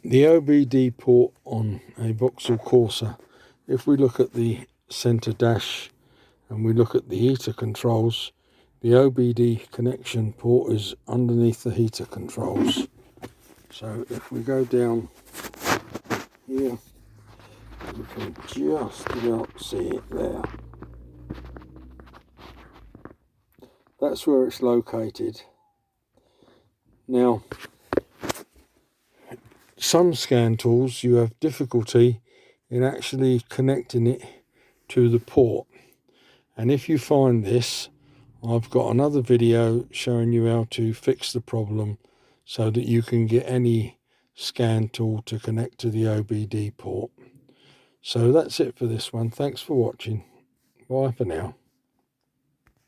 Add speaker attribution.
Speaker 1: The OBD port on a Vauxhall Corsa, if we look at the centre dash and we look at the heater controls, the OBD connection port is underneath the heater controls. So if we go down here, you can just about see it there. That's where it's located. Now, some scan tools you have difficulty in actually connecting it to the port, and if you find this, I've got another video showing you how to fix the problem so that you can get any scan tool to connect to the OBD port. So that's it for this one. Thanks for watching. Bye for now.